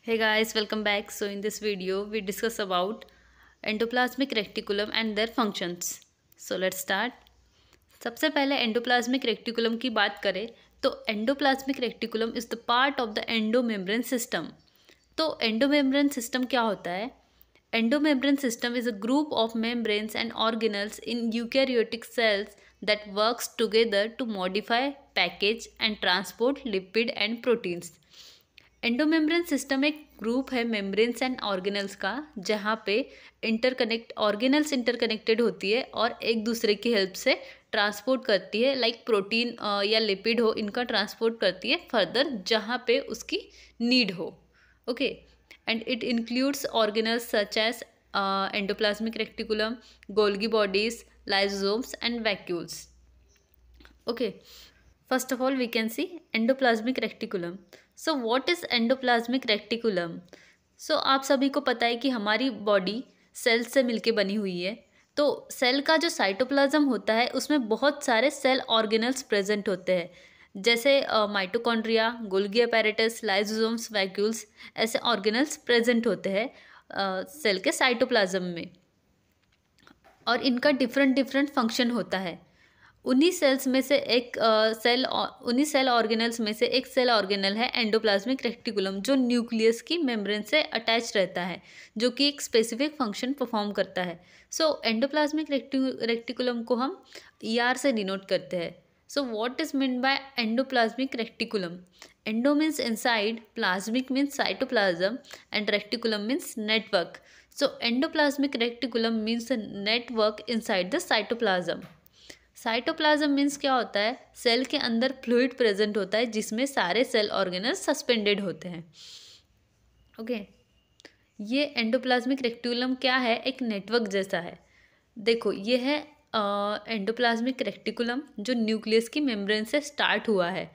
Hey guys, welcome back. So in this video, we discuss about endoplasmic reticulum and their functions. So let's start. सबसे पहले endoplasmic reticulum की बात करें तो endoplasmic reticulum is the part of the endomembrane system. तो endomembrane system क्या होता है? Endomembrane system is a group of membranes and organelles in eukaryotic cells that works together to modify, package and transport lipid and proteins. Endomembrane system एक group है membranes and organelles का, जहाँ पे organelles interconnected होती है और एक दूसरे की हेल्प से ट्रांसपोर्ट करती है, लाइक प्रोटीन या लिपिड हो, इनका ट्रांसपोर्ट करती है फर्दर जहाँ पे उसकी नीड हो। Okay, and it includes organelles such as endoplasmic reticulum, Golgi bodies, lysosomes and vacuoles. Okay, first of all we can see endoplasmic reticulum. So what is endoplasmic reticulum? So आप सभी को पता है कि हमारी बॉडी सेल्स से मिलके बनी हुई है। तो सेल का जो साइटोप्लाज्म होता है उसमें बहुत सारे सेल ऑर्गेनल्स प्रेजेंट होते हैं, जैसे mitochondria, Golgi apparatus, lysosomes, vacuoles, ऐसे ऑर्गेनल्स प्रेजेंट होते हैं सेल के साइटोप्लाज्म में, और इनका डिफरेंट डिफरेंट फंक्शन होता है। उन्हीं सेल ऑर्गेनल्स में से एक सेल ऑर्गेनल है एंडोप्लाज्मिक रेटिकुलम, जो न्यूक्लियस की मेम्ब्रेन से अटैच रहता है, जो कि एक स्पेसिफिक फंक्शन परफॉर्म करता है। सो एंडोप्लाज्मिक रेटिकुलम को हम ER से डिनोट करते हैं। So what is mean by endoplasmic reticulum? Endo means inside, plasmic means cytoplasm and reticulum means network. So endoplasmic reticulum means network inside the cytoplasm. Cytoplasm means क्या होता है? Cell के अंदर फ्लूइड प्रेजेंट होता है जिसमें सारे सेल ऑर्गेनल्स सस्पेंडेड होते हैं। ओके, ये एंडोप्लाज्मिक रेटिकुलम क्या है? एक नेटवर्क जैसा है। देखो, ये है एंडोप्लाज्मिक रेटिकुलम जो न्यूक्लियस की मेम्ब्रेन से स्टार्ट हुआ है।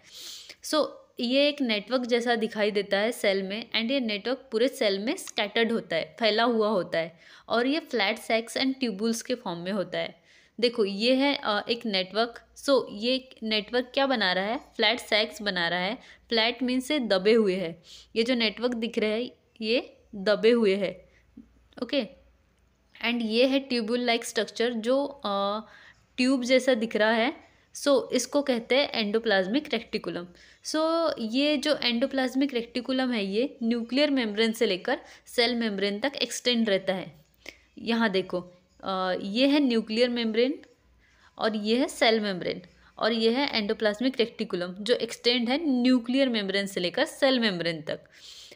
सो ये एक नेटवर्क जैसा दिखाई देता है सेल में, एंड ये नेटवर्क पूरे सेल में स्कैटर्ड होता है, फैला हुआ होता है, और ये फ्लैट सैक्स एंड ट्यूबुल्स के फॉर्म में होता है। देखो, ये है एक नेटवर्क। सो ये नेटवर्क क्या बना रहा है? फ्लैट सैक्स बना रहा है। फ्लैट मीन्स से दबे हुए हैं। ये जो नेटवर्क दिख रहे हैं ये दबे हुए हैं। ओके, एंड ये है ट्यूबुल लाइक स्ट्रक्चर जो ट्यूब जैसा दिख रहा है। सो इसको कहते हैं एंडोप्लाज्मिक रेटिकुलम। सो ये जो एंडोप्लाज्मिक रेटिकुलम है ये न्यूक्लियर मेम्ब्रेन से लेकर सेल मेम्ब्रेन तक एक्सटेंड रहता है। यहाँ देखो, ये है न्यूक्लियर मेम्ब्रेन और ये है सेल मेम्ब्रेन, और ये है एंडोप्लाज्मिक रेटिकुलम जो एक्सटेंड है न्यूक्लियर मेम्ब्रेन से लेकर सेल मेम्ब्रेन तक।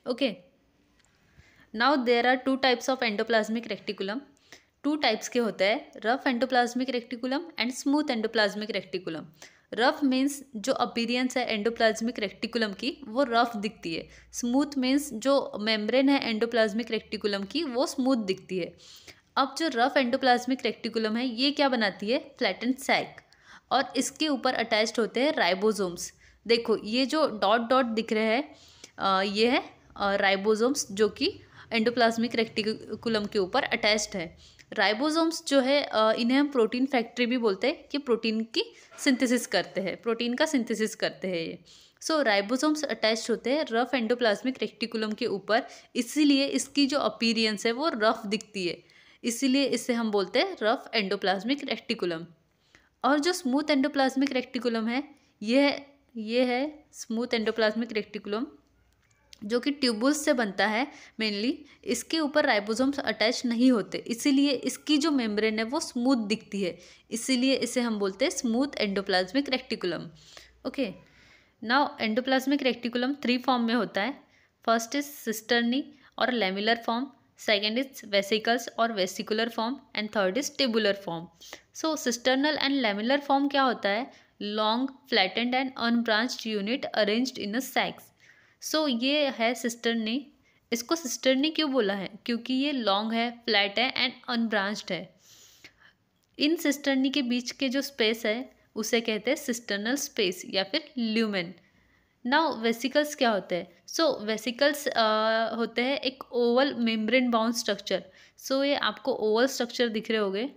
Okay, now there are 2 types of endoplasmic reticulum. 2 types के होते हैं, rough endoplasmic reticulum and smooth endoplasmic reticulum. Rough means जो अपीरियंस है एंडोप्लाज्मिक रेटिकुलम की वो रफ दिखती है। स्मूथ मीन्स जो मेम्ब्रेन है एंडोप्लाज्मिक रेटिकुलम की वो स्मूथ दिखती है। अब जो रफ एंडोप्लाज्मिक रेटिकुलम है ये क्या बनाती है? फ्लैटेंड सैक, और इसके ऊपर अटैच्ड होते हैं राइबोसोम्स। देखो, ये जो डॉट डॉट दिख रहे हैं ये है राइबोसोम्स, जो कि एंडोप्लाज्मिक रेटिकुलम के ऊपर अटैच्ड है। राइबोसोम्स जो है इन्हें हम प्रोटीन फैक्ट्री भी बोलते हैं, कि प्रोटीन की सिंथेसिस करते हैं, प्रोटीन का सिंथेसिस करते हैं ये। सो राइबोसोम्स अटैच्ड होते हैं रफ एंडोप्लाज्मिक रेटिकुलम के ऊपर, इसीलिए इसकी जो अपीरियंस है वो रफ दिखती है, इसीलिए इसे हम बोलते हैं रफ एंडोप्लाज्मिक रेटिकुलम। और जो स्मूथ एंडोप्लाज्मिक रेटिकुलम है ये है स्मूथ एंडोप्लाज्मिक रेटिकुलम, जो कि ट्यूबुल्स से बनता है मेनली। इसके ऊपर राइबोसोम्स अटैच नहीं होते, इसीलिए इसकी जो मेम्ब्रेन है वो स्मूथ दिखती है, इसीलिए इसे हम बोलते हैं smooth endoplasmic reticulum. Okay, now endoplasmic reticulum 3 form में होता है। फर्स्ट इज सिस्टर्नी और lamellar form, second is vesicles और vesicular form, and third is tubular form. So cisternal and lamellar form क्या होता है? Long, flattened and unbranched unit arranged in a sacs. So ये है सिस्टर्नी। इसको cisternae क्यों बोला है? क्योंकि ये लॉन्ग है, फ्लैट है एंड अनब्रांच्ड है। इन सिस्टर्नी के बीच के जो स्पेस है उसे कहते हैं सिस्टर्नल स्पेस या फिर ल्यूमेन। नाउ वेसिकल्स क्या होते हैं? सो वेसिकल्स होते हैं एक ओवल मेम्ब्रेन बाउंड स्ट्रक्चर। सो ये आपको ओवल स्ट्रक्चर दिख रहे होंगे।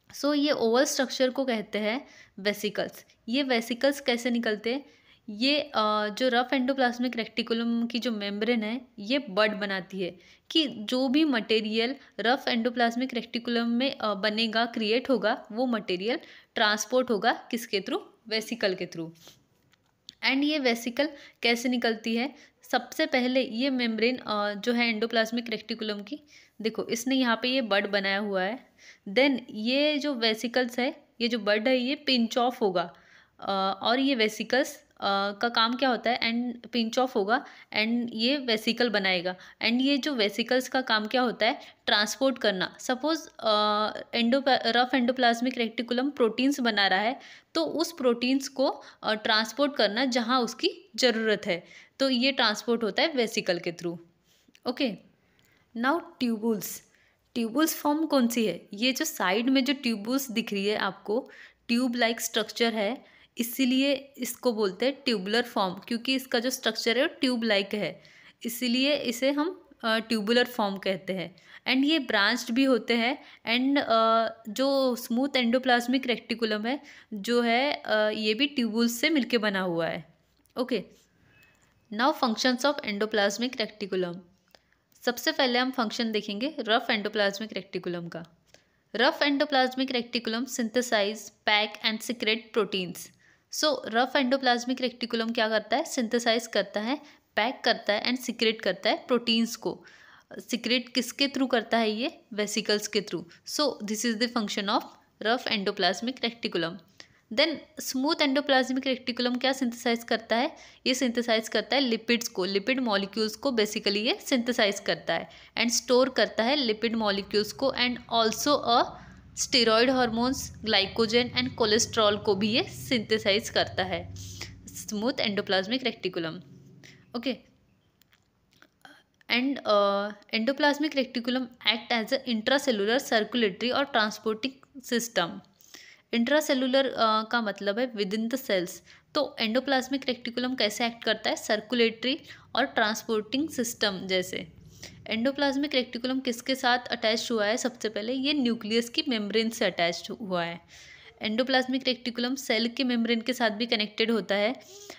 सो ये ओवल स्ट्रक्चर को कहते हैं वेसिकल्स। ये वेसिकल्स कैसे निकलते हैं? ये जो रफ एंडोप्लाज्मिक रेक्टिकुलम की जो मेम्ब्रेन है ये बड बनाती है कि जो भी मटेरियल रफ एंडोप्लाज्मिक रेक्टिकुलम में बनेगा, क्रिएट होगा, वो मटेरियल ट्रांसपोर्ट होगा किसके थ्रू? वेसिकल के थ्रू। एंड ये वेसिकल कैसे निकलती है? सबसे पहले ये मेम्ब्रेन जो है एंडोप्लाज्मिक रेक्टिकुलम की, देखो इसने यहाँ पे ये बड बनाया हुआ है। देन ये जो वेसिकल्स है, ये जो बड है ये पिंच ऑफ होगा और ये वेसिकल्स का काम क्या होता है? एंड पिंच ऑफ होगा एंड ये वेसिकल बनाएगा। एंड ये जो वेसिकल्स का काम क्या होता है? ट्रांसपोर्ट करना। Suppose rough endoplasmic reticulum proteins बना रहा है, तो उस प्रोटीन्स को ट्रांसपोर्ट करना जहाँ उसकी ज़रूरत है, तो ये ट्रांसपोर्ट होता है वेसिकल के through. Okay, now tubules. Tubules form कौन सी है? ये जो साइड में जो ट्यूबुल्स दिख रही है आपको, ट्यूब लाइक स्ट्रक्चर है, इसीलिए इसको बोलते हैं ट्यूबुलर फॉर्म, क्योंकि इसका जो स्ट्रक्चर है वो ट्यूब लाइक है, इसीलिए इसे हम ट्यूबुलर फॉर्म कहते हैं। एंड ये ब्रांच्ड भी होते हैं। एंड जो स्मूथ एंडोप्लाज्मिक रेक्टिकुलम है जो है ये भी ट्यूबुल्स से मिलके बना हुआ है। Okay, now functions of endoplasmic reticulum. सबसे पहले हम फंक्शन देखेंगे रफ एंडोप्लाज्मिक रेक्टिकुलम का। Rough endoplasmic reticulum synthesize, pack and secrete proteins. So rough endoplasmic reticulum क्या करता है? सिंथेसाइज करता है, पैक करता है एंड सिक्रेट करता है प्रोटीन्स को। सिक्रेट किसके थ्रू करता है? ये वेसिकल्स के through. So this is the function of rough endoplasmic reticulum. Then smooth endoplasmic reticulum क्या सिंथेसाइज करता है? ये सिंथेसाइज करता है लिपिड्स को, लिपिड मॉलिक्यूल्स को बेसिकली ये सिंथेसाइज करता है एंड स्टोर करता है लिपिड मॉलिक्यूल्स को। And also steroid hormones, glycogen and cholesterol को भी ये सिंथेसाइज करता है, smooth endoplasmic reticulum. Okay, and endoplasmic reticulum act as a intracellular circulatory और ट्रांसपोर्टिंग सिस्टम। इंट्रासेलुलर का मतलब है विद इन द सेल्स। तो एंडोप्लाज्मिक रेक्टिकुलम कैसे एक्ट करता है? सर्कुलेटरी और ट्रांसपोर्टिंग सिस्टम जैसे। एंडोप्लाज्मिक रेक्टिकुलम किसके साथ अटैच हुआ है? सबसे पहले ये न्यूक्लियस की मेम्ब्रेन से अटैच हुआ है। एंडोप्लाज्मिक रेक्टिकुलम सेल के मेम्ब्रेन के साथ भी कनेक्टेड होता है।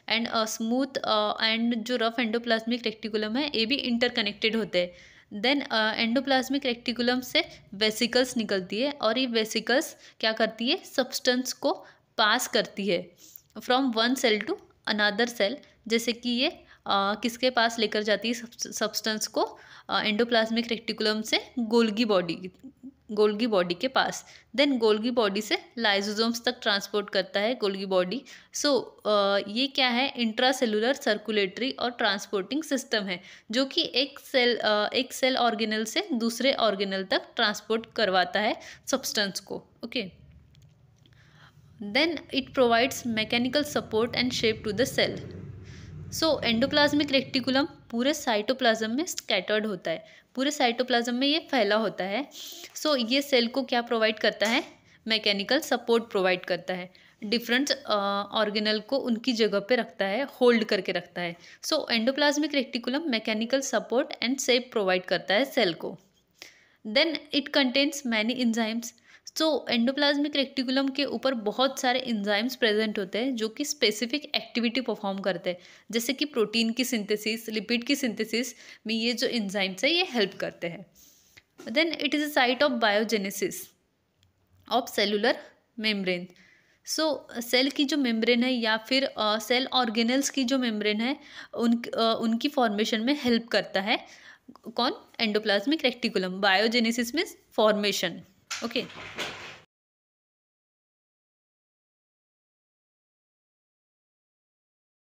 एंड स्मूथ एंड जो रफ एंडोप्लाज्मिक रेक्टिकुलम है ये भी इंटरकनेक्टेड होते हैं। देन एंडोप्लाज्मिक रेक्टिकुलम से वेसिकल्स निकलती है और ये वेसिकल्स क्या करती है? सब्सटेंस को पास करती है from one cell to another cell. जैसे कि ये किसके पास लेकर जाती है सब्सटेंस को? एंडोप्लाज्मिक रेक्टिकुलम से गोल्गी बॉडी के पास। देन गोल्गी बॉडी से लाइसोसोम्स तक ट्रांसपोर्ट करता है गोल्गी बॉडी। सो ये क्या है? इंट्रासेलुलर सर्कुलेटरी और ट्रांसपोर्टिंग सिस्टम है जो कि एक सेल ऑर्गेनल से दूसरे ऑर्गेनल तक ट्रांसपोर्ट करवाता है सब्सटेंस को। Okay, then it provides mechanical support and shape to the cell. So endoplasmic reticulum पूरे साइटोप्लाज्म में स्कैटर्ड होता है, पूरे साइटोप्लाज्म में ये फैला होता है। सो ये सेल को क्या प्रोवाइड करता है? मैकेनिकल सपोर्ट प्रोवाइड करता है, डिफरेंट ऑर्गेनल को उनकी जगह पे रखता है, होल्ड करके रखता है। So endoplasmic reticulum mechanical support and shape provide करता है सेल को। Then it contains many enzymes. So endoplasmic reticulum के ऊपर बहुत सारे एंजाइम्स प्रेजेंट होते हैं जो कि स्पेसिफिक एक्टिविटी परफॉर्म करते हैं, जैसे कि प्रोटीन की सिंथेसिस, लिपिड की सिंथेसिस में ये जो एंजाइम्स है ये हेल्प करते हैं। Then it is a site of biogenesis of cellular membrane. So cell की जो मेम्ब्रेन है या फिर सेल ऑर्गेनल्स की जो मेम्ब्रेन है उनकी फॉर्मेशन में हेल्प करता है कौन? Endoplasmic reticulum. Biogenesis means formation. Okay,